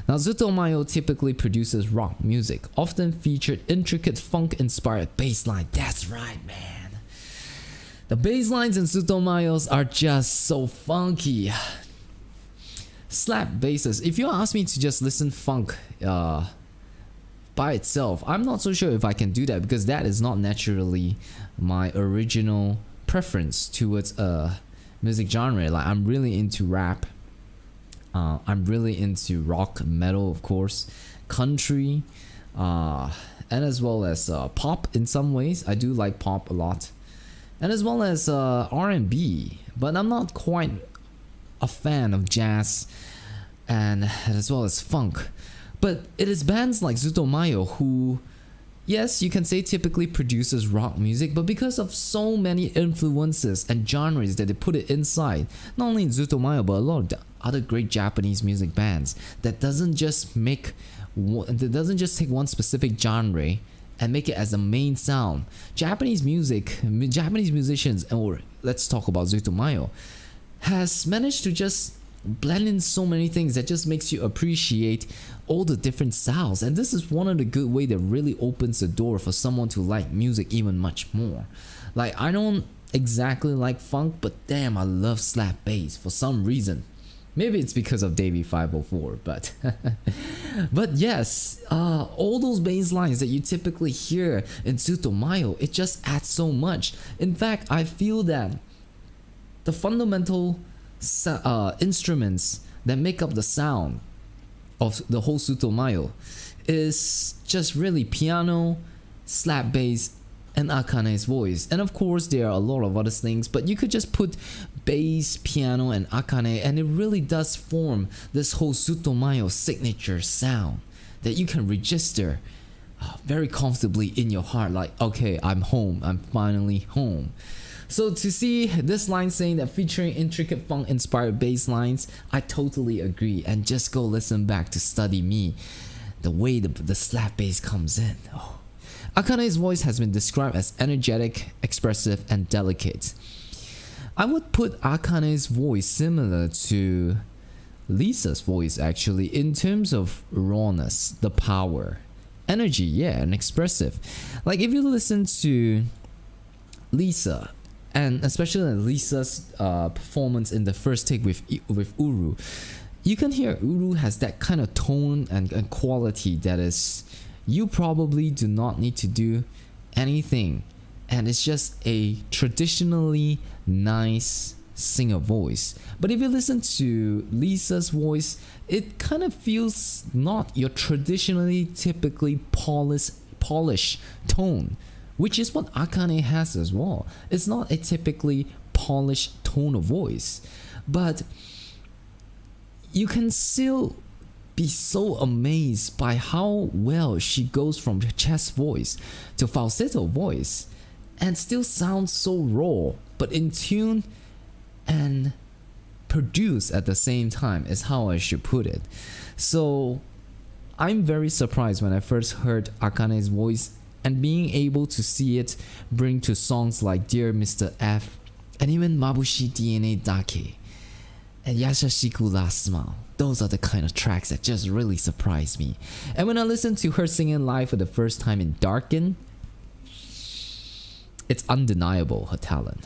Now, Zutomayo typically produces rock music, often featured intricate funk-inspired bass line. That's right, man. The bass lines in Zutomayo's are just so funky. Slap basses. If you ask me to just listen funk by itself, I'm not so sure if I can do that, because that is not naturally my original preference towards a music genre. Like, I'm really into rap. I'm really into rock, metal, of course, country, and as well as pop in some ways. I do like pop a lot, and as well as R&B, but I'm not quite a fan of jazz and as well as funk. But it is bands like Zutomayo who, yes, you can say typically produces rock music, but because of so many influences and genres that they put it inside, not only in Zutomayo but a lot of the other great Japanese music bands, that doesn't just take one specific genre and make it as the main sound. Japanese musicians, or let's talk about Zutomayo, has managed to just blend in so many things that just makes you appreciate all the different styles. And this is one of the good way that really opens the door for someone to like music even much more. Like, I don't exactly like funk, but damn, I love slap bass for some reason. Maybe it's because of Davey 504, but but yes, all those bass lines that you typically hear in Zutomayo, it just adds so much. In fact, I feel that the fundamental instruments that make up the sound of the whole Zutomayo is just really piano, slap bass, and Akane's voice. And of course there are a lot of other things, but you could just put bass, piano, and Akane, and it really does form this whole Zutomayo signature sound that you can register very comfortably in your heart. Like, okay, I'm home, I'm finally home. So to see this line saying that featuring intricate funk inspired bass lines, I totally agree. And just go listen back to Study Me, the way the slap bass comes in. Oh. Akane's voice has been described as energetic, expressive, and delicate. I would put Akane's voice similar to Lisa's voice actually, in terms of rawness, the power, energy, yeah, and expressive. Like, if you listen to Lisa, and especially Lisa's performance in the first take with Uru, you can hear Uru has that kind of tone and quality that is, you probably do not need to do anything, and it's just a traditionally nice singer voice. But if you listen to Lisa's voice, it kind of feels not your traditionally typically polished tone, which is what Akane has as well. It's not a typically polished tone of voice, but you can still be so amazed by how well she goes from chest voice to falsetto voice and still sounds so raw but in tune and produced at the same time, is how I should put it. So I'm very surprised when I first heard Akane's voice, and being able to see it bring to songs like Dear Mr. F and even Mabushi DNA Dake and Yashashiku Last Smile. Those are the kind of tracks that just really surprised me. And when I listened to her singing live for the first time in Darken, it's undeniable, her talent.